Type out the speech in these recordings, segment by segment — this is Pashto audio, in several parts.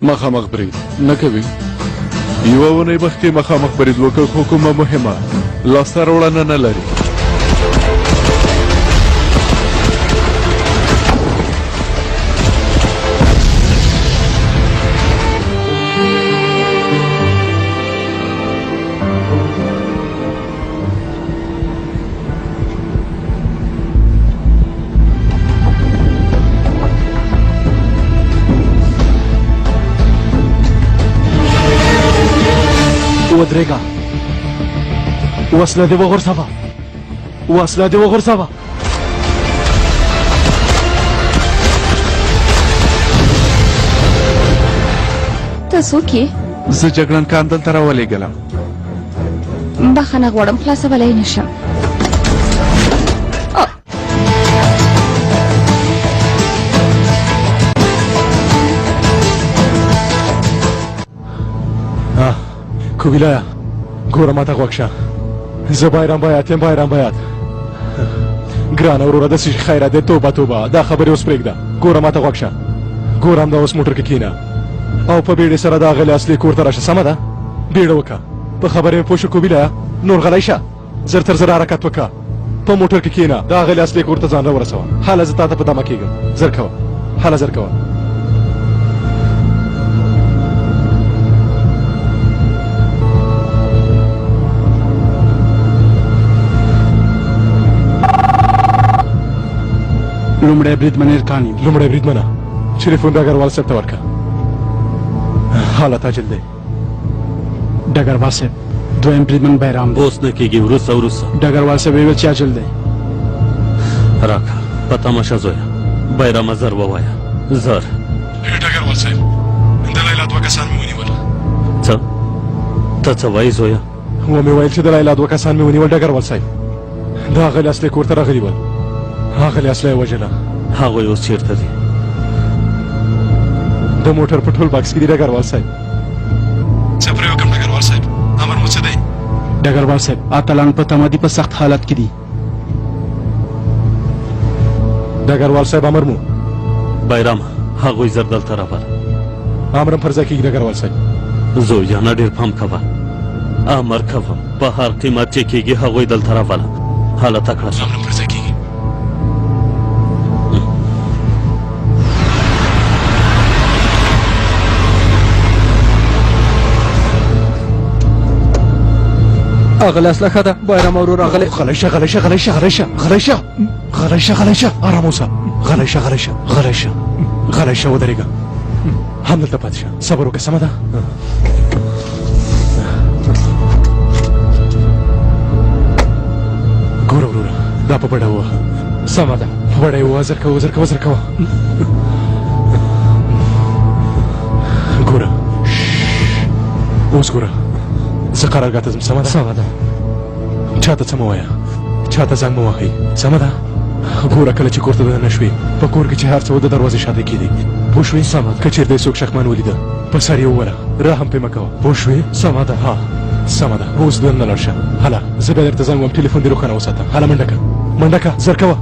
مخامخ برید نه کوي. یوه اونۍ مخکې مخامخ برید وکړ خو کومه مهمه لاسته راوړنه نه لري. ودرېږه وسله دې وغورځوه وسله دې وغورځوه. ته څوک یې؟ زه جګړن کان دلته راولېږلم. بخښنه غواړم خلاصولی نه شم. کویلایه ګوره ماته غوږ شه. زه بایرام بیات یم بایرام بیات. ګرانه وروره داسې خیره دی توبه توبه دا خبرې اوس پرېږده. ګوره ماته غوږ شه. ګوره همدا اوس موټر کې کښېنه او په بیړې سره د هغلې اصلي کور ته راشه. سمه ده بیړه وکړه په خبرې مې پوه شو کویلایه. نور غلی شه زر تر زر حرکت وکړه په موټر کې کښېنه د هغلې اصلي کور ته ځان راورسوه. هله زه تا ته په دمه کېږم. زر کوه هله زر کوه. لومړی بریدمن ارکان یم. لومړی بریدمنه ټلیفون ډګروال صاحب ته ورکړه. حالت عاجل دی. ډګروال صاحب دویم بریدمن بیرام دی. اوس نه کېږي وروسته ډګروال صاحب ویل چې عاجل دی. راکړه په تماشه زویه بیرامه زر ووایه زر. ډګروال صاحب د لیلا دوه کسان مې ونیول. څه ته څه وایې زویه؟ ومې ویل چې د لیلا دوه کسان مې ونیول ډګروال صاحب. د هغلې اصلي کور ته راغلي ول. هغلې اصله یې وژله. هغوی اوس چېرته دي؟ د موټر په ټول باکس کې دي ډګروال صاحب. څه پرې وکړم ډګروال صاحب؟ امر مو څه دی؟ ډګروال صاحب اتلان په تمدي په سخت حالت کې دي. ډګروال صاحب امر مو؟ بیرامه هغوی زر دلته راوله. امر هم پر ځای کېږي ډګروال صاحب. زویه نه ډېر پام کوه امر کوم په هر قیمت چې کېږي هغوی دلته راوله. حالت کړه امر هم پر ځای کېږي. اغلی اصله ښه ده بیرام ورور اغلی. غلی شه غلی شه غلی شه غلی شه غلی شه غلی شه غلی شه ارام اوسه. غلی شه غلی شه غلی شه غلی شه ودرېږه همدلته پاتې شه صبر وکړه. سمه ده ګوره وروره دا په بډه ووهه. سمه ده په بډه یې ووهه. زر کوه زر کوه زر کوه. ګوره اوس ګوره زه قرارګاه ته ځم. سمه ده سمه ده. چاته څه مه وایه چاته زنګ مه وهئ. سمه ده ګوره کله چې کور ته دننه شوې په کور کې چې هر څه و د دروازې شاته کېدی پوه شوې. سمه ده که چېرته یې څوک شخمان ولیده په سر یې ووله رحم پرې مه کوه پوه شوې. سمه ده ها سمه ده اوس دننه لاړ شه. هله زه بیا درته زنګ وم ټلیفون دې روښانه وساته. هله منډه که منډه که زر کوه.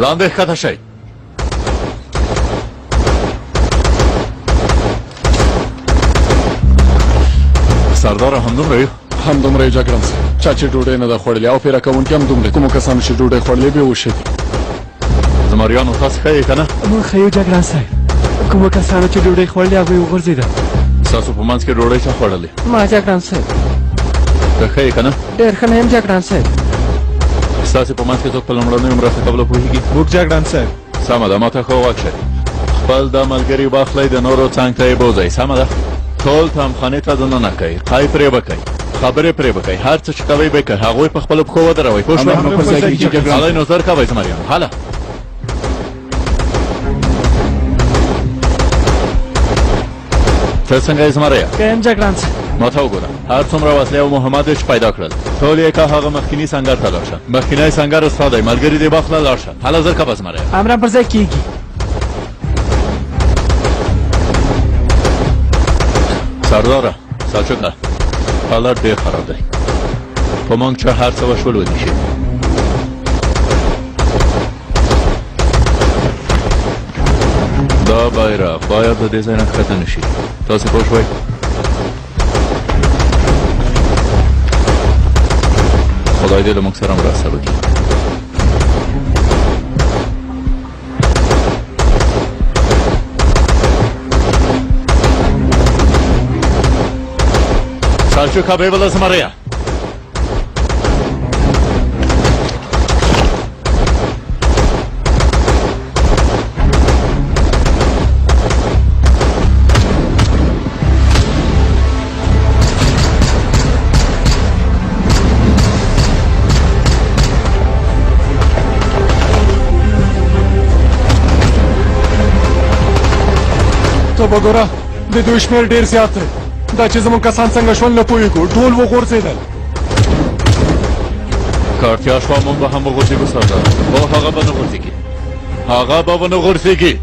لاندې ښکته شئ. سرداره همدومره یو؟ همدومره یې جګړن صاحب. چا چې ډوډۍ نه ده خوړلې او پیره کوونکي هم دومره. کومو کسانو چې ډوډۍ خوړلې بېهوښه دي. زمریانو تاسې ښه یې که نه؟ موږ ښه یو جګړن صاحب. کومو کسانو چې ډوډۍ خوړلې هغوی وغورځېده. ستاسو په منځ کې ډوډۍ چا خوړلې؟ ما جګړن صاحب. ته ښه یې که نه؟ ډېر ښه نه یم جګړن صاحب. ستاسې په منځ کې څوک په لومړنیو مرسته کولو پوهېږي؟ موږ جګړن صاحب. سمه ده ماته ښه غوږ شئ. خپل دا ملګري واخلئ د نورو څنګ ته یې بوځئ. سمه ده ټول تمخانې ته دننه کوئ. قای پرې به کوئ خبرې پرې به کوئ. هر څه چې کوئ به کوئ. هغوی په خپلو پښو ودروئ. پوه شوئ؟ هلئ نو زر کوئ زمریان. هله ته څنګه یې زمریه؟ ښه یم جګړن صاحب. ماته وګوره هر څومره وسلې او مهمات چې پیدا کړل ټول یې که هغه مخکیني سنګر ته لاړ شه. مخکینی سنګر ستا دی ملګري دې واخله لاړ شه. هله زر کوه زمریه. امر هم پر ځای کېږي. سرداره سلچوکه حالات ډېر خراب دی په موږ چې هر څه وشول ونیشي دا بیرغ باید د دې ځای نه ښکته نه شي تاسې پوه شوئ خدای دې له موږ سره مرسته وکړي Salçuka Bey lazım araya. ته وګوره د دوی شمېر ډېر زیات دی دا چې زموږ کسان څنګه شول نه پوهېږو ټول وغورځېدل که اړتیا شوه موږ به هم وغورځېږو سردار خو هغه به نه غورځېږي هغه به ونه غورځېږي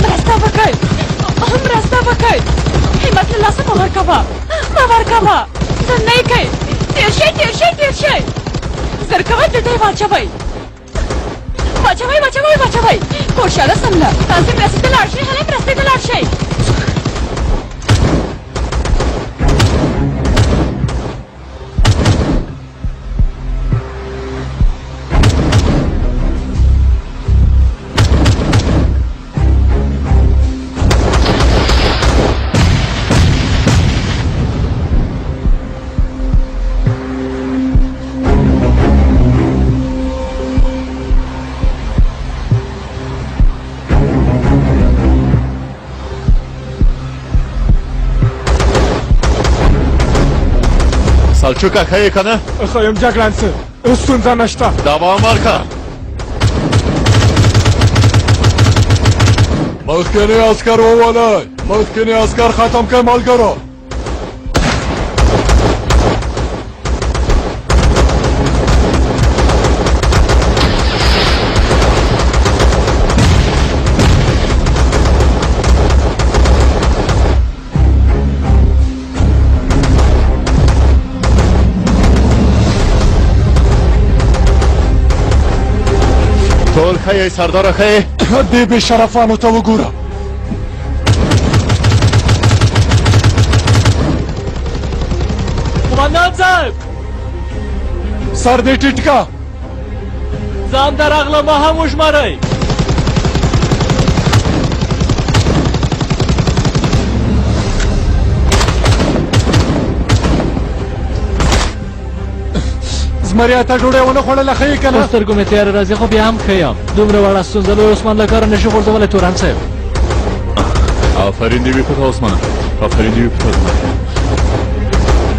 مرسته وکړئ مرسته وکړئ همت له لاسه مه ورکوه مه ورکوه ځنډ نه یې کوئ تېر شئ تېر شئ تېر شئ زر کوئ دلته یې واچوئ واچوئ واچوئ واچوئ کورشاله سمله تاسې مرستې ته لاړ شئ هلئ مرستې ته لاړ شئ Salçuka ښه یې که نه ښه یم جګړن څه ستونزه نشته دوام ورکړه مخکني عسکر وولئ مخکني عسکر ختم کړئ ملګرو ټول ښه یې سرداره ښه یې دې بې شرفانو ته وګوره قومندان صاحب سر دې ټیټ کا ځان ته راغله ما هم وشمارئ زمریا ته ډوډۍ ونه خوړله ښه یې که نه سترګو مې تیاره راځي خو بیا هم ښه یم دومره وړه ستونزه لوی عثمان له کاره نشي غورځولی تورن صاحب آفرین دې وي په تا عثمانه آفرین دې وي په تا زما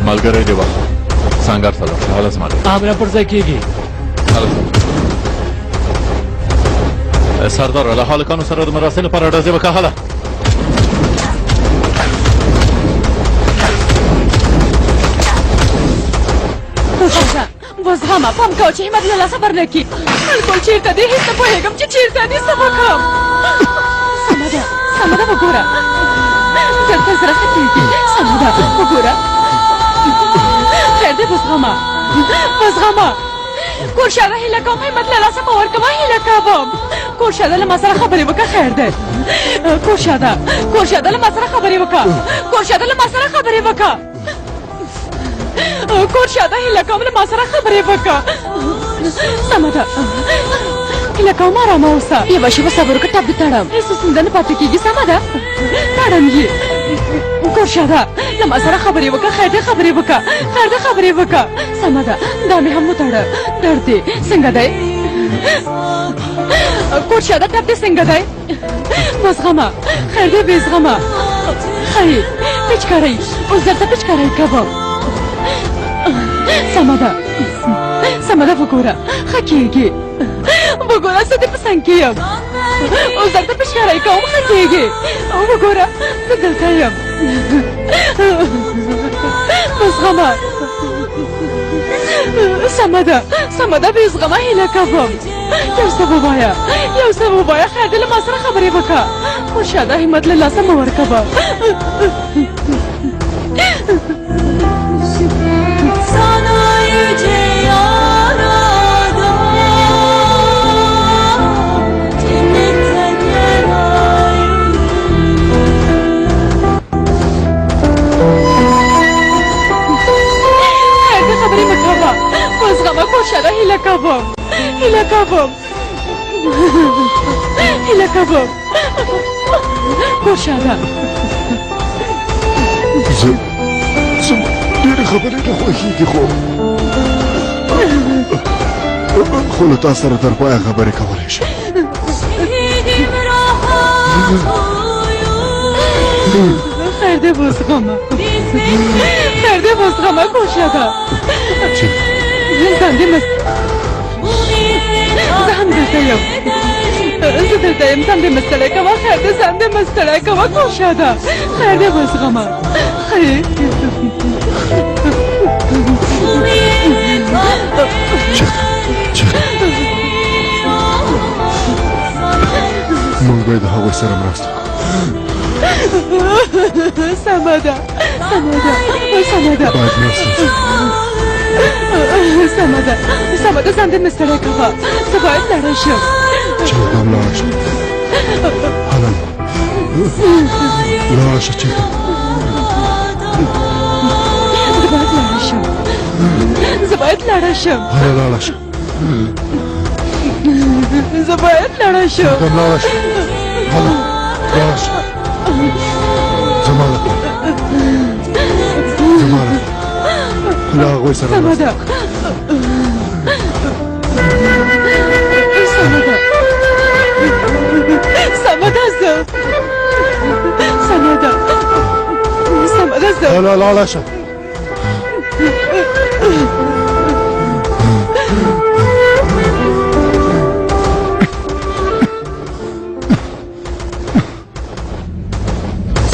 ملګری دې وخت سنګر ته لاړ شه هله زما دی امره پر ځای کېږي سردار له هلکانو سره د مراسل لپاره ډزې وکړه هله وزغمه پام کوه چې همت له لاسه بر نه کړي الکل چېرته دی هېڅ نه پوهېږم چې چېرته دی څه وکړم سمه ده سمه ده وګوره دلته زړه ښه کېږي سمه ده وګوره خیر دی وزغمه وزغمه کورشاله هیله کوم همت له لاسه مه ورکوه هیله کوم کورشاله له ما سره خبرې وکړه خیر دی کورشاده له ما سره خبرې وکړه کورشاده له ما سره خبرې وکړه کورشاده هیله کوم له ما سره خبرې وکړه سمه ده هیله کوم ارامه اوسه یوه شېبه صبر وکړه ټپ دې تړم هېڅ ستونزه نه پاتې کېږي سمه ده تړم یې کورشاده له ما سره خبرې وکړه خیر دی خبرې وکړه خیر دی خبرې وکړه سمه ده دا مې هم وتړه درد دی څنګه دی کورشاده ټپ دی څنګه دی وزغمه خیر دی بې زغمه ښه یې پچکارۍ اوس درته پچکارۍ کوم سمه ده سمه ده وګوره ښه کېږي وګوره زه دې په څنګ کې یم اوس درته پچکارۍ کوم ښه کېږي وګوره زه دلته یم وزغمه سمه ده بې زغمه هیله کوم یو څه ووایه یو څه ووایه خیر دی له ما سره خبرې وکړه خوشاده همت له لاسه مه ورکوه خوشاده هیله کوم هیله کوم هیله کوم خوشاده زما ډېرې خبرې نه خوښېږي خو له تا سره تر پایه خبرې کولی شم خیر دی بزغمه خیر دی بزغمه خوشاده زن دې مست زه هم دلته یم زه دلته یم ځان دې مه ستړی کوه خیر دی ځان دې مه ستړی کوه خوشاده خیر دی وزغمه خیر موږ باید د هغوی سره مرسته وکړو سمه ده سمه ده سمه ده باید مرسته سمه ده سمه ده ځان دې مه ستړی کوه زه باید لاړه شم چېرته هم لاړه شه هلل لاړه شه چېرته زه باید لاړه شم زه باید لاړه شم هله لاړه شه زه باید لاړه شم چېرته هم لاړه شه هله لاړه شه زما لپاره زما لپاره له هغوی سره سمه ده سمه ده سمه ده زه سمه ده سمه ده زه هله لاړه شه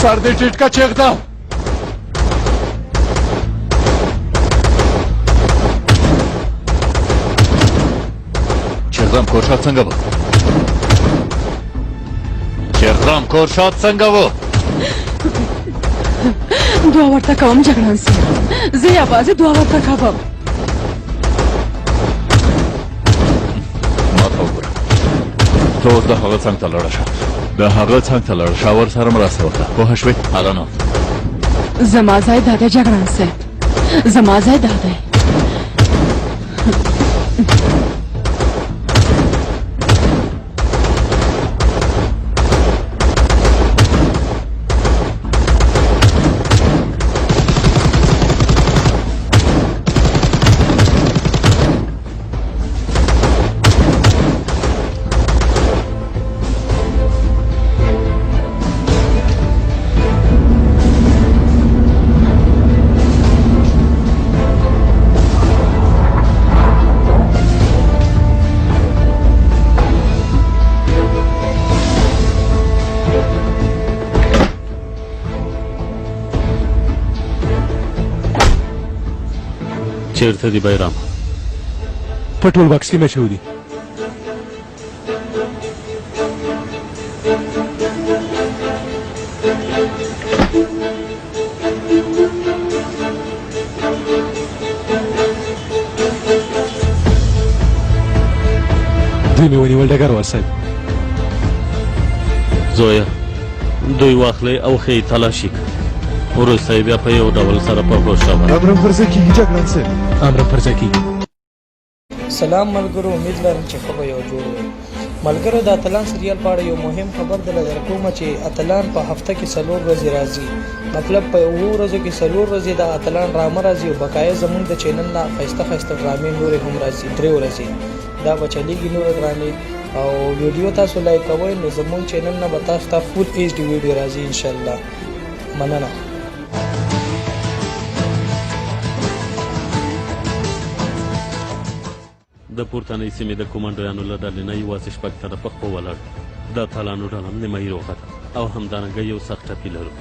سر دې ټیټ کا چیغده چغرام کورشاد څنګه و چغرام کورشاد څنګه و دعا ورته کوم جګړن صاحب زه یوازې دعا ورته کوم ما ته وګوره ته اوس د هغه څنګ ته لاړه شه د هغه څنګ ته لاړه شه ورسره مرسته وکړه پوه شوې هله نو زما ځای دا دی جګړن صاحب زما ځای دا دی چیرته دی بیرام په ټول بکس کې مې اچوي دي دوی مې ونیول ډګروال صاحب زویا دوی واخلئ او ښې تلاشي وروسته یې بیا په یو ډول سره په هوښ راوړئ امرم پرځای کېږي جګړن صاحب امرم پرځای کېږي سلام ملګرو امید لرم چې ښه به یو جوړ وئ ملګرو د اتلان سریال په اړه یو مهم خبر درله درکومه چې اتلان په هفته کې 4 ورځې راځي مطلب په 7 ورځو کې 4 ورځې د اتلان ډرامه راځي او بقایه زموږ د چینل نه ښایسته ښایسته ډرامې نورې هم راځي 3 ورځې دا به چلیږي نورې ډرامې او ویډیو تاسو لایک کوئ نو زموږ چینل نه به تاسو ته فول ایچ ډي ویډیو راځي انشاءالله مننه د پورتنۍ سیمې د کومانډویانو له ډلې نه یوازې 6 تنه په خپو ولاړ د اتلانو ډله هم نیمایي روغه ده او همدارنګه یو سخت ټپي لرو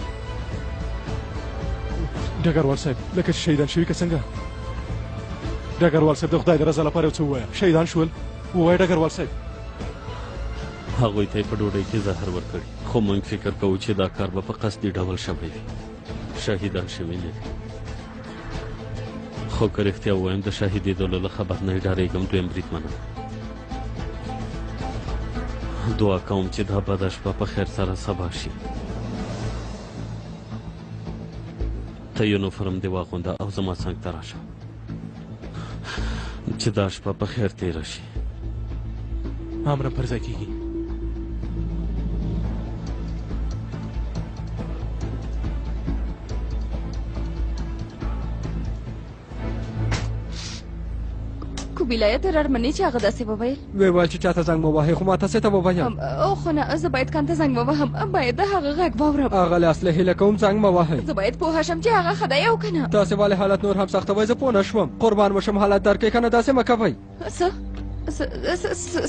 ډګروال صاحب لکه چې شهیدان شوي که څنګه ډګروال صاحب د خدای د رضا لپاره یو څه ووایه شهیدان شول ووایه ډګروال صاحب. هغوی ته یې په ډوډۍ کې زهر ورکړي، خو موږ فکر کوو چې دا کار به په قصدي ډول شوی وي. شهیدان شوي نه دي، خو که رښتیا ووایم د شهیدېدلو له خبر نه یې ډارېږم. دویم بریدمنه، دعا کوم چې دا بده شپه په خیر سره سبا شي. ته یونیفرم دې واغونده او زما څنګ ته راشه چې دا شپه په خیر تېره شي. امرم پر ځای کېږي. کوبیلایه ته رارمنې چې هغه داسې وویل. ویې ویل چې چاته زنګ مه وهئ، خو ما تاسې ته ووایم. او خو نه، زه باید کان ته زنګ ووهم، باید د هغه غږ واورم. اغلې اصلي هیله کوم زنګ مه وهئ. زه باید پوه شم چې هغه ښه دی او که نه. تاسې ولې حالت نور هم سختوئ؟ زه پوه نه شوم. قربان مشم حالت درکې که نه داسې مه کوئ.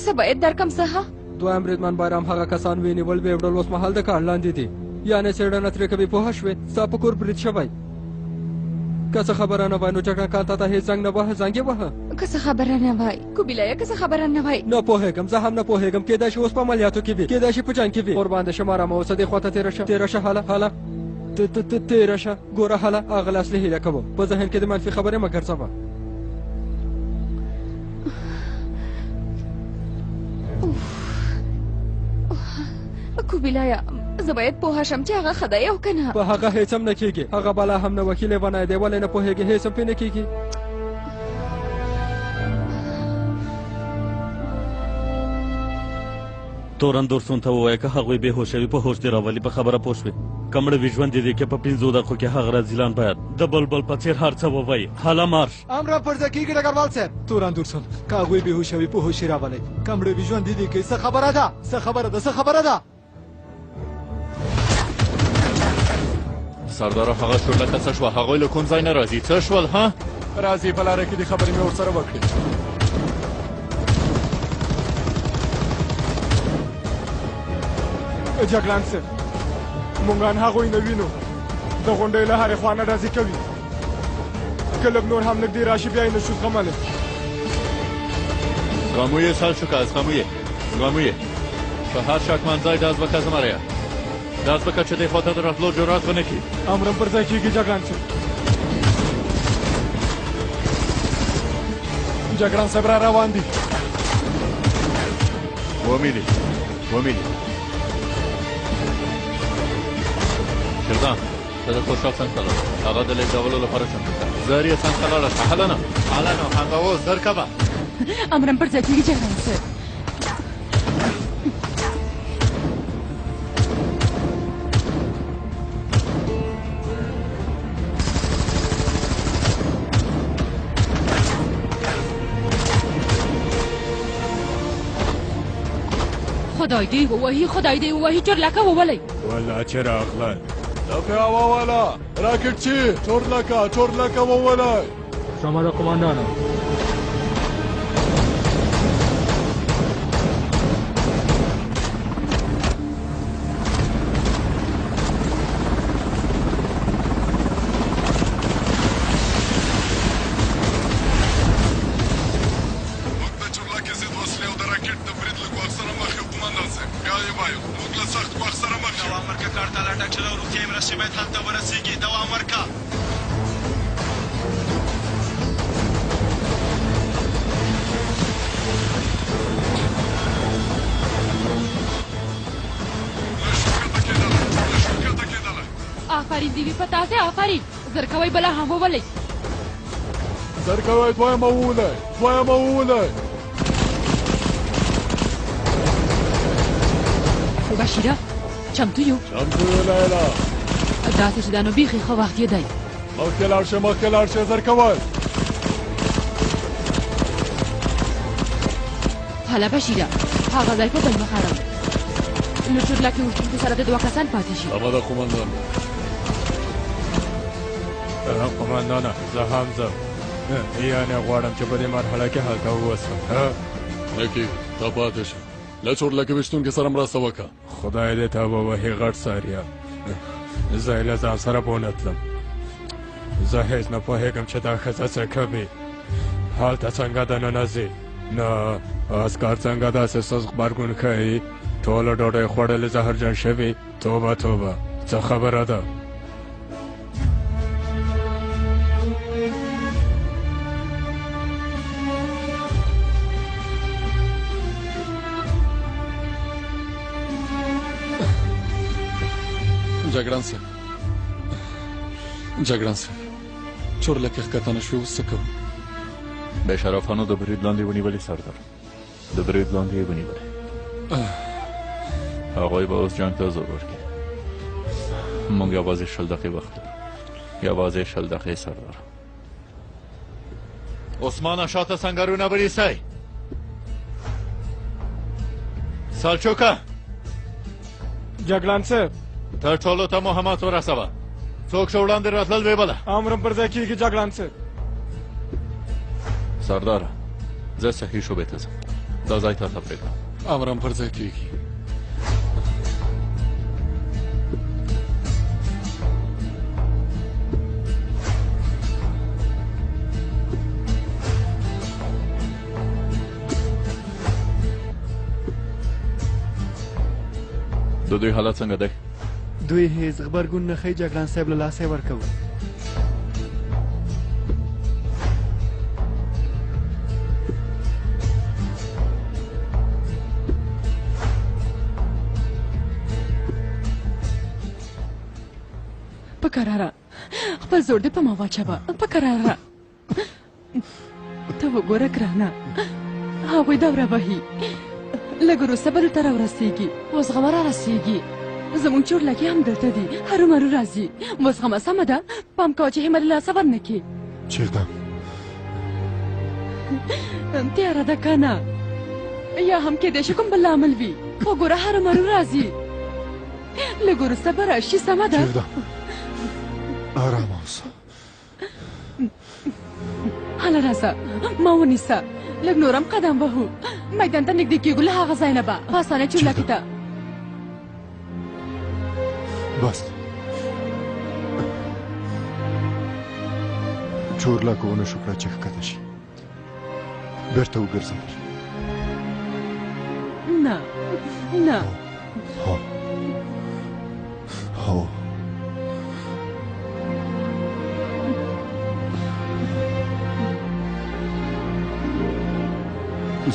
څه باید درکم څه؟ دویم بریدمن بایرام هغه کسان ونیول ویې وړل اوس مهال د کار لاندې دي، یعنې څېړنه ترې کوي. پوه شوې؟ ستا په کور برید شوی. که څه خبره نه وای نو جګړه کال ته هېڅ زنګ نه وهه، زنګ یې وهه. که څه خبره نه وای کوبیلایه، که څه خبره نه وای. نه پوهېږم، زه هم نه پوهېږم. کېدای شي اوس په عملیاتو کې وي، کېدای شي په جنګ کې وي. قربان دې شم، ارامه اوسه، دې خوا ته تېره شه، تېره شه. هله تېره شه. ګوره هله، اغلې اصلي هیله کوم په ذهن کې د منفي خبرې مه ګرځوه. کوبیلایه، زه باید پوه شم چې هغه ښه دی او که نه. په هغه هېڅ هم نه کېږي. هغه بلا هم نه وکیل لیونی دی. ولې نه پوهېږي؟ هېڅ هم پرې نه کېږي. تورن دورسون ته ووایه که هغوی بې هوشه وي په هوش دې راولي. په خبره پوه شوې؟ که مړه وي ژوند دې دی که په 5 دقیقو کې هغه رازیلان باید د بلبل په څېر هر څه ووایي. حاله مارش. امر پر ځای کېږي ډګروال صاحب. تورن دورسون، که هغوی بې هوشه وي په هوش یې راولئ. که مړه وي ژوندي دي کوي. څه خبره ده؟ څه خبره ده؟ څه خبره ده؟ سردارو هغه چورلکه څه شوه؟ هغوی له کوم ځای نه راځي؟ څه شول؟ ها راځي په لاره کې دې خبرې مې ورسره وکړې. جګړن صاحب، مونږ هغوی نه وینو. د غونډۍ له هرې خوا نه ډزې کوي. که لږ نور هم نږدې راشي بیا یې نشو زغملی. زغمو یې سل شو که زغمو یې په هر شکمن ځای ډز وکړه. زمریه ډز وکړه چې دې خوا ته د راتلو جرات ونه کړي. امرم پر ځای کېږي جګړن صاحب. جګړن صاحب را روان دي. ومینې شردان، ته د خوشحال څنګ ته لاړه. هغه د لېږدولو لپاره چمتو شه. زر یې څنګ ته لاړه شه. هله نه همدا اوس زر کوه. امرم پر ځای کېږي جګړن صاحب. خدای دې ووهي چورلکه وولئ. والله چې راغله لکه ووله راکټ چې چورلکه وولئ. سمه ده قماندانه. آفرین دیوی په تاسې، آفرین. زر کوئ بله هم وولئ. زر کوئ دویمه وولئ. بشیره، چمتو یو لیلا. داسې چې دا نو بیخي ښه وخت یې دی. مخکې لاړ شه زر کوئ. هله بشیره، هغه ځای په بل مخ اړوم. له چورلکې وشونکو سره د 2 کسان پاتې شي. سمه ده قماندان. قماندانه، زه هم ځم. یعنې غواړم چې په دې مرحله کې هلته ووسم. نه کېږي، ته پاتې شه. له چورلکې ویشتونکي سره مرسته وکړه. خدای دې ته ووهي غټ ساریه. زه یې له ځان سره بونتلم. زه هېڅ نه پوهېږم چې دا ښځه څه کوي. هلته څنګه دننه ځي. نه اسکار څنګه داسې سوز غبرګون ښیي ټوله ډوډۍ خوړلې زهرجن شوي توبه توبه څه خبره ده جګړن صاحب چورلکې ښکته نه شوې اوس څه کوو به شرافانو د برید لاندې ونیولې سردار د برید لاندې یې ونیولې هغوی به اوس جنګ ته زور ورکړي موږ یوازې 20 دقیقې وخت لرو یوازې 20 دقیقې سردار عثمانه شاته سنګرونه ونیسئ سلچوکه جګړن صاحب ته ټولو ته مهمات ورسوه څوک چې وړاندې راتلل ویې بله امرم پر ځای کېږي جګړن صاحب سرداره زه صحیح شعبې ته ځم دا ځای تا ته پرېږدم امرم پر ځای کېږي د دوی حالت څنګه دی دوی هیڅ غبرګون نه ښیي جګړن صاحب له لاسه یې ورکوو په کراره خپل زور دې په ما واچوه په کراره ته وګوره ګرانه هغوی دوره وهي لږ وروسته به دلته راورسېږي وزغمه رارسېږي زموږ چورلکې هم دلته دي هرومرو راځي وزغمه سمه ده پام کوه چې همت له لاسه ور نه کړي چېرته تیاره ده که نه یا هم کیدای شي کوم بل لامل وي وګوره هرومرو راځي لږ وروسته به راشي سمه ده چېرته آرام اوسه هله راځه ما ونیسه لږ نور هم قدم وهو میدان ته نږدې کېږو له هغه ځای نه به په اسانۍ چورلکې ته بس چورلکه ونه شو کړه چې ښکته شي بېرته وګرځول نه نه هو هو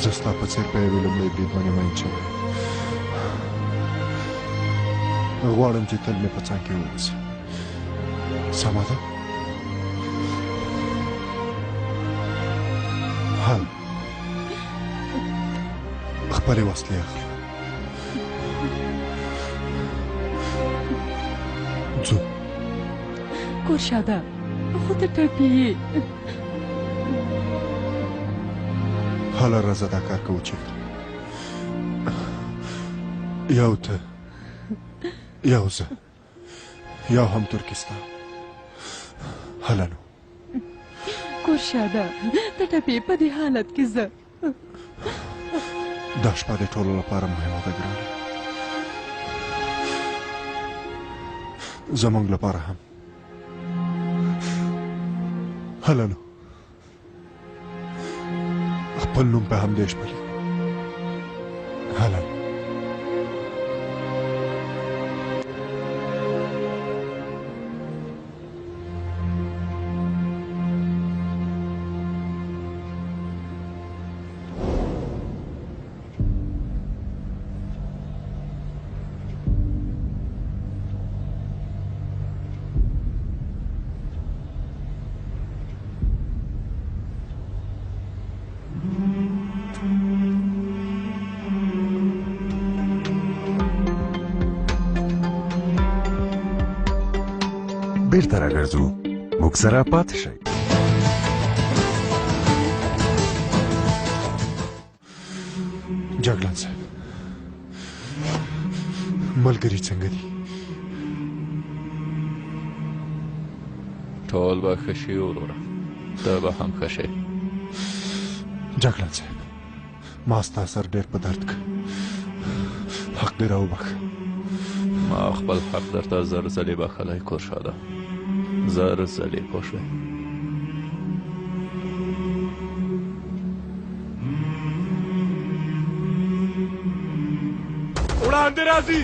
زه ستا په څېر په یوې لومړۍ برید باندې مین شوی غواړم چې تل مې په څنګ کې واوسې سمه ده حل خپلې وسلې اخلو ځو کور شاده خو ته ټپي یې هله راځه دا کار کوو چېرته یو ته یو زه یو هم ترکستان هله نو کور شاده ته ټپي په دې حالت کې زه دا شپه د ټولو لپاره مهمه ده ګرانه زموږ لپاره هم هله نو خپل نوم په همدې شپه لیکو هله نو بیرته راګرځو موږ سره پاتې شئ جګړن صاحب ملګري څنګه دي ټول به ښه شي وروره ته به هم ښه شې جګړن صاحب ما ستا سر ډېر په درد که حق دې راوبخښه ما خپل حق درته زر ځلې بخښلی کورشاده زر ځلې پوه شوې لاندې راځي.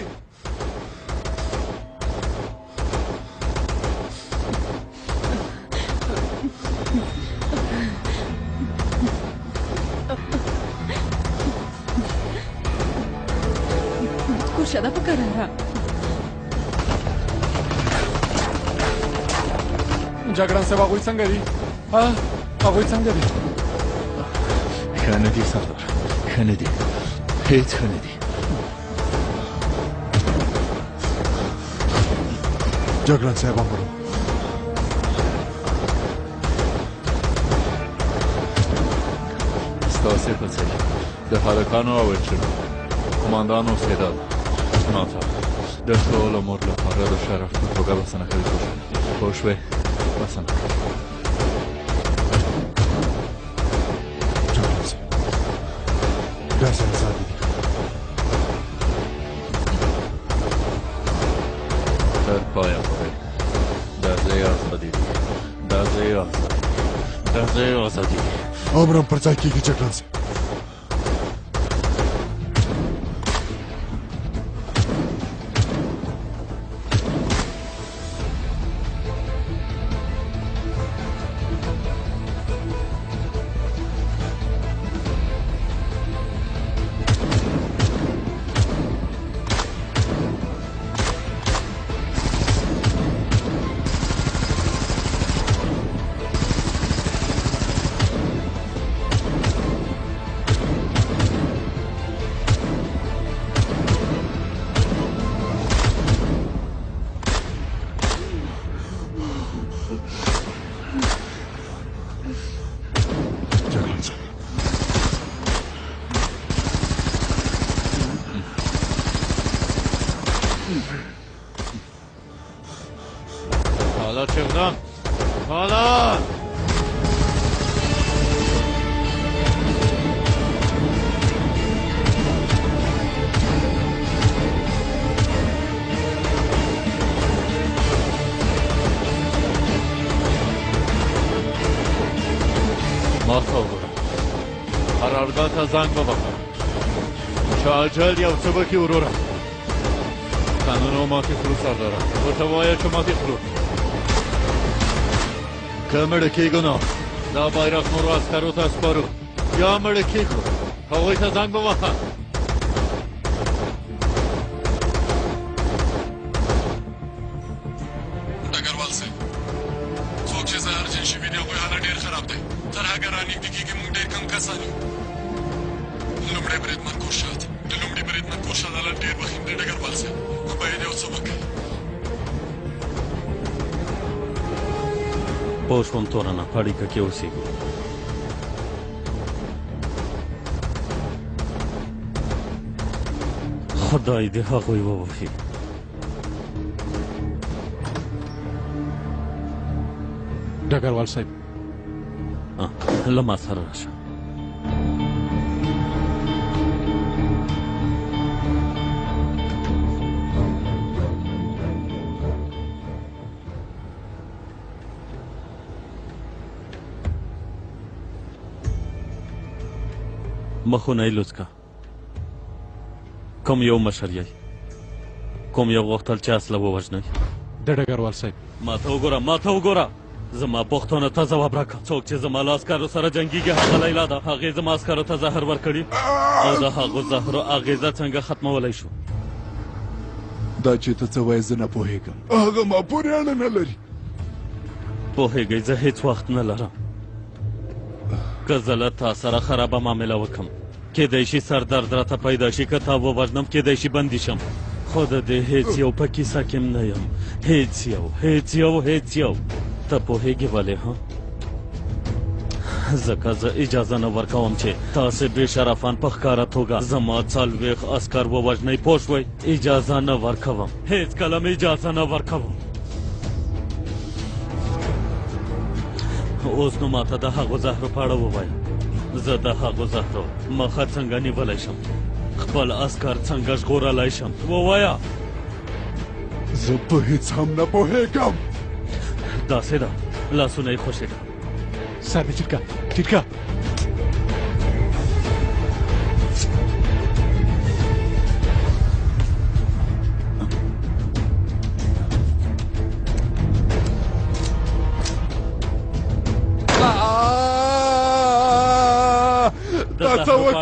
کوشه ده په کراره. جګړن صاحب هغوی څنګه دي؟ هغوی څنګه دي؟ ښه نه دي سردار، ښه نه دي، هېڅ ښه نه دي. جګړن صاحب هم ورو. ستاسې په څېر د هلکانو او ویلچرو قماندان اوسېدل ماته د ټول عمر لپاره د شرف په توګه بسنه کوي. پوه شوې؟ بسنه کوي. جګړن صاحب داسې ازادي دي. تر پایه پورې د ځای ازادي دي، د ځای ازادي، د ځای ازادي دي. امر هم پر ځای کېږي جګړن صاحب. حالا چقدر؟ حالا ما تا وګوره، قرارګاه ته زنګ ووهه چې اجل یو څه وکړي وروره. قانون ماتې کړو سرداره، ورته ووایه چې ماتې کړو. که مړه کېږو نو دا بیرغ نورو عسکرو ته سپارو، یا مړه کېږو هغوی ته زنګ ووهه. ډګروال صاحب، څوک چې زهرجن شوي دي هغوی حالت ډېر خراب دی. تر هغه رانږدې کېږي موږ ډېر کم کسان یو. لومړی بریدمن کورشاد، د لومړي بریدمن کورشاد حالت ډېر وخیم دی ډګروال صاحب، باید یو څه وکړي. پوه شوم تورنه، په اړیکه کې اوسېږو. خدای دې هغوی ووهي. ډګروال صاحب له ما سره راشه. مخونه یې لوڅ که. کوم یو مشر یې؟ کوم یو غوښتل چې اسله ووژنئ؟ د ډګروال صاحب ما ته وګوره، ما ته وګوره. زما پوښتنو ته ځواب راکړه. څوک چې زما له عسکرو سره جنګېږي هغه لیلا ده. هغې زما عسکرو ته زهر ورکړي او د هغو زهرو اغېزه څنګه ختمولی شو؟ دا چې ته څه وایې زه نه پوهېږم. هغه ما پورې اړه نه لري. پوهېږئ زه هېڅ وخت نه لرم. که زه له تا سره خرابه معامله وکړم کیدای شي سر درد راته پیدا شي. که تا ووژنم کیدای شي بندي شم. خو د دې هېڅ یو په کیسه کې نه یم. هېڅ یو، هېڅ یو، هېڅ یو. ته پوهېږې ولې؟ ها ځکه زه اجازه نه ورکوم چې تاسې بې شرفان په ښکاره توګه زما 40 عسکر ووژنئ. پوه شوئ؟ اجازه نه ورکوم، هېڅ کله مې اجازه نه ورکوم. اوس نو ماته د هغو زهرو په اړه ووایه. زه د هغو زهرو مخه څنګه نیولی شم؟ خپل عسکر څنګه ژغورلی شم؟ ووایه. زه په هېڅ هم نه پوهېږم. داسې ده، لاسونه یې خوشې ده. سر دې ټیټ که، ټیټ که.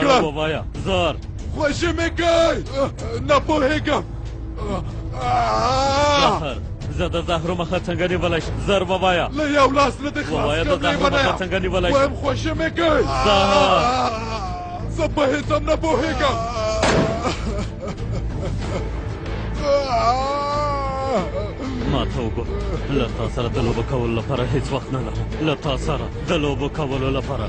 کړل ووایه زار خوښي مې کوي نه پوهېږم زهر زه د زهرو مخه څنګه نیولی شم زر ووایه له یو لاس نه دې ووایه د زهرو مخه څنګه نیولی شم وایم خوښي مې کوي زهر زه په هېڅ هم نه پوهېږم ما ته وګوره له تا سره د لوبو کولو لپاره هېڅ وخت نه لرم له تا سره د لوبو کولو لپاره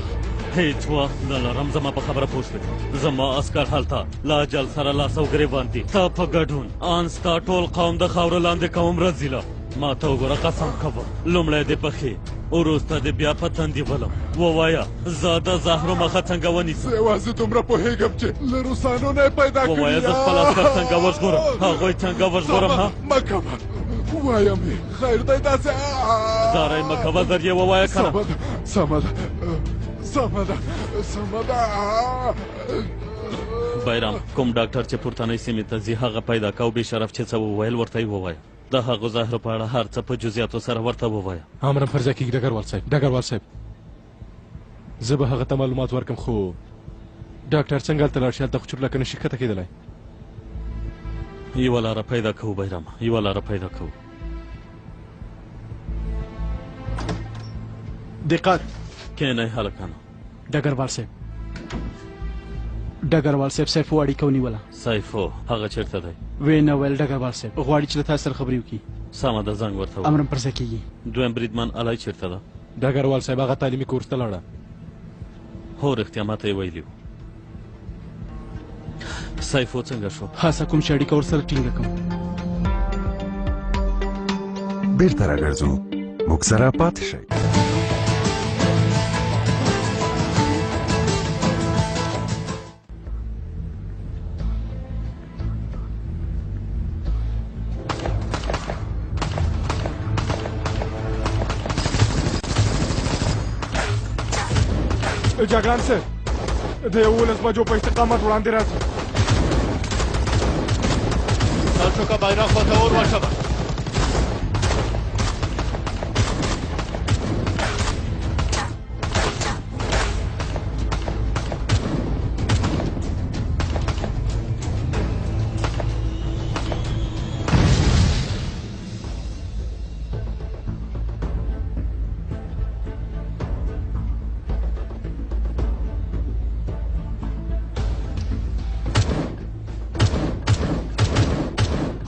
هېڅ وخت نه لرم زما په خبره پوه شوې زما عسکر هلته له اجل سره لاس او ګرېبان دي تا په ګډون ان ستا ټول قوم د خاورو لاندې کوم رزیله ما ته وګوره قسم کوم لومړی دې پښې وروسته دې بیا په تندي ولم ووایه زه د زهرو مخه څنګه ونیسم زه یوازې دومره پوهېږم چې له روسانو نه یې پیدا کړي ووایه زه خپل عسکر څنګه وژغورم هغوی څنګه وژغورم ها مه کوه وایم یې خیر دی داسې زاری مه کوه زر یې ووایه که نه سمه ده سمه ده سمه ده بیرام کوم ډاکټر چې پورتنۍ سیمې ته ځي هغه پیدا کو بې شرف چې څه وویل ورته یې ووایه د هغو زهرو په اړه هر څه په جزیاتو سره ورته ووایه امرم فرضه کېږي ډګروال صاحب ډګروال صاحب زه به هغه ته معلومات ورکړم خو ډاکټر څنګه هلته لاړ شي هلته خو چورلکه نشي ښکته کېدلی یوه لاره پیدا کوو بیرام یوه لاره پیدا کوو دقت کینئ هلکانو ډګروال صاحب ډګروال صاحب سیفو اړیکه ونیوله سیفو هغه چېرته دی ویې نه ویل ډګروال صاحب غواړي چې له تاسو سره خبرې وکړي سمه ده زنګ ورته ووایه امرم پرځه کېږي دویم بریدمن الی چېرته ده ډګروال صاحب هغه تعلیمي کورس ته لاړه هو رښتیا ماته یې ویلي وو سیفو څنګه شو هڅه کوم چې اړیکه ورسره ټینګه کړم بیرته راګرځو موږ سره پاتې شئ جګړن صاحب د 11 بجو په استقامت وړاندې راځي سلچوکه بیرغ خواته ور واچوه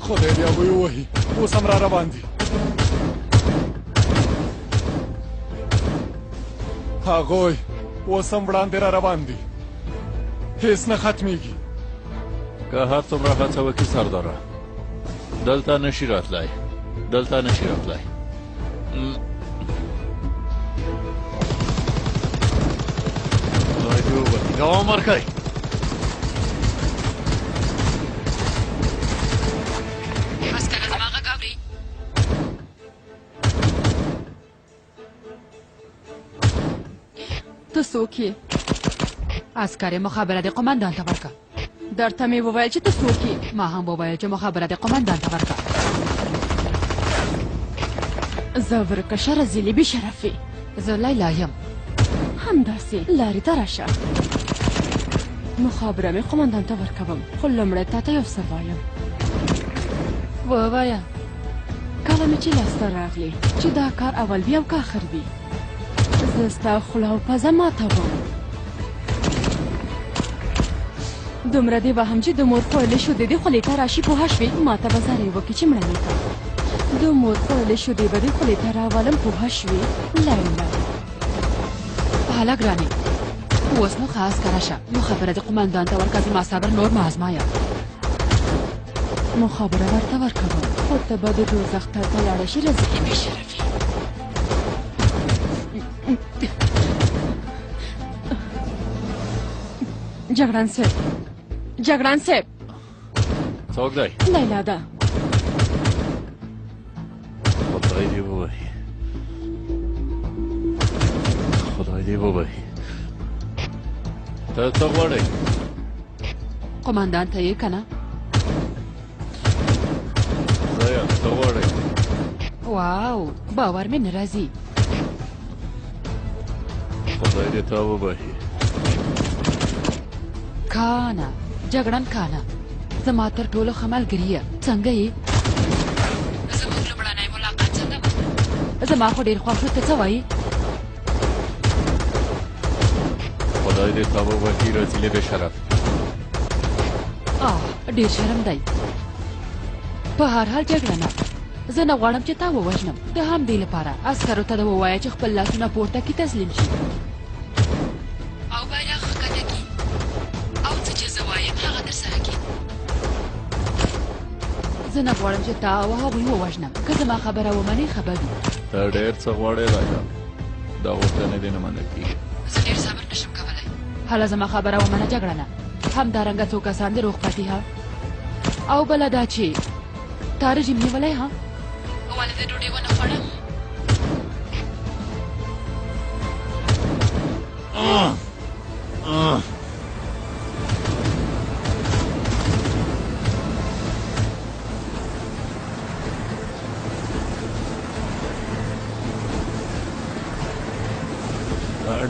خدای دې هغوی ووهي اوس هم را روان دي هغوی اوس هم وړاندې را روان دي هېڅ نه ختمېږي که هر څومره هڅه وکړي سرداره دلته نشي راتلی دلته نشي راتلی خدای دې وبخښي دوام ورکړئ ته څوک یې عسکر مخابره د قمندان ته ورکړه درته مې وویل چې ته څوک یې ما هم وویل چې مخابره د قمندان ته ورکړه زه ورکشه رزیلې بې شرفې زه لیلا یم همداسې لارې ته راشه مخابره مې قمندان ته ورکوم خو لومړی تا ته یو څه وایم ووایه کله مې چې لاسته راغلې چې دا کار اول وي او که آخر وي زه ستا خوله او پزه ماتوم دومره دې وهم چې د مور خوړلې شودې دې خولې ته راشي پوه شوې ما ته به زارۍ وکړي چې مړنې ته د مور خوړلې شودې به دې خولې ته راولم پوه شوې لیلا هله ګرانې اوس نو ښه عسکره شه مخابره د قمندان ته ورکړه زما صبر نور مه ازمایه مخابره ورته ورکوم خو ته به د دوزخ ته ته لاړه شي رزقې بې شرفې جګړن صاحب جګړن صاحب څوک دی لیلا ده خدای دې ووهي خدای دې ووهي ته څه غواړئ قمندان ته یې که نه زه یم څه غواړئ واو باور مې نه راځي خدای دې تا وبخي کانه جګړن کانه زما تر ټولو ښه ملګري یې څنګه یې زموږ لومړنی ملاقات څنګه و زما خو ډېر خوښ شو ته څه وایي خدای دې تا ووهي رسیلې د شرف ډېر شرم دی په هر حال جګړه نه زه نه غواړم چې تا ووژنم د همدې لپاره عسکرو ته د ووایه چې خپل لاسونه پورته کړي تسلیم شي او بیرغ ښکته کړي او څه چې زه وایم هغه ترسره کړي زه نه غواړم چې تا او هغوی ووژنم که زما خبره ومنې ښه به وي ته ډېر څه غواړې راجا دا غوښتنې دې نه منل کېږي زه ډېر صبر نشم کولی هله زما خبره ومنه جګړه نه همدارنګه څو کسان د روغ پاتې ها او بله دا چې تا رژیم نیولی ها ولې زه ډوډۍ ونه خوړم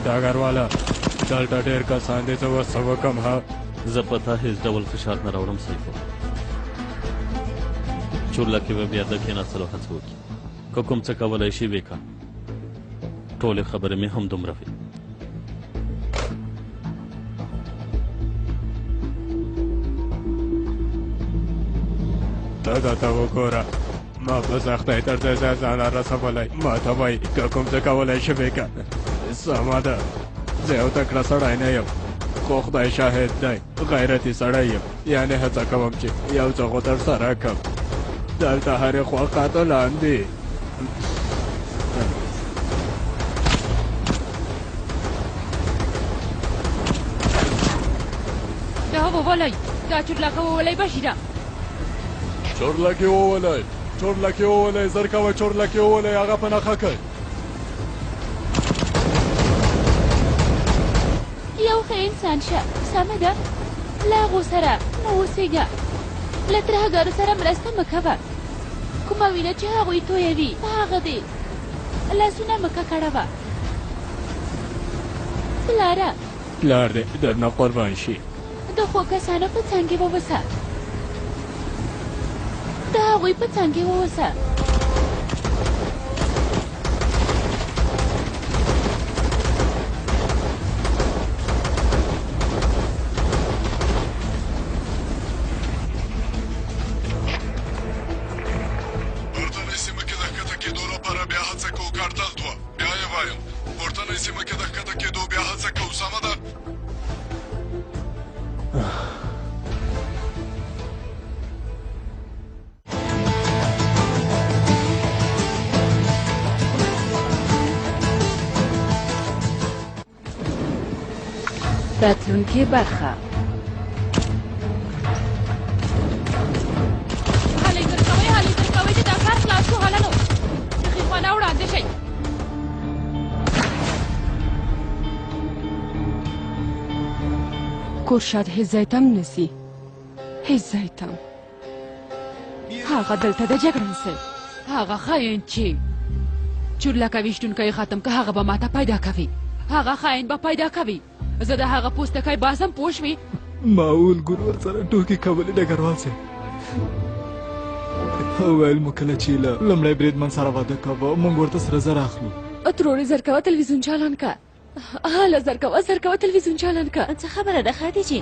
ډاګرواله دلته ډېر کسان دي زه اوس څه وکړم ها زه په تا هېڅ ډول فشار نه راوړم سیفو چورلکې به بیا د کېناستلو هڅه وکړي که کوم څه کولی شي وکړه ټولې خبرې مې هم دومره وي ته درته وګوره ما په سختۍ تر دې ځای ځان رسولی ما ته وایي که کوم څه کولی شي وکړه سمه ده زه یو تکړه سړی نه یم خو خدای شاهد دی غیرتي سړی یم یعنې هڅه کوم چې یو څه خو ترسره کړم دلته هرې خوا قاتلان دي دا وولئ دا چورلکه وولئ بشیره چورلکې وولئ چورلکې وولئ زر کوه چورلکې وولئ هغه په نښه کوي یو ښه انسان شه سمه ده له هغو سره مه اوسېږه له ترهګرو سره مرسته مه کوه کومه وینه چې هغوی تویوي په هغه دې لاسونه مه ککړوه پلاره پلار دې درنه قربان شي د ښو کسانو په څنګ کې واوسه د هغوی په څنګ کې واوسه راتلونکې برخه هلئ زر کوئ چې دا کار خلاص شو هلنو ښي خوا نه وړاندې شئ کورشاد هیڅ ځای ته هم نسي هیڅ ځای ته هغه دلته د جګړن صاحب هغه خاین چې چورلکه ویشتونکی ختم که هغه به ماته پیدا کوي هغه خاین به پیدا کوي زه د هغه پوستکی باسم پوه شوې معول ګور ورسره ټوکې کولې ډګروال صاحب ویل مو کله چې له لومړی بریدمن سره واده کوه موږ ورته سره زر اخلو ترورې زر کوه تلویزیون چالان که هله زر کوه تلویزیون چالان که څه خبره ده خدیجې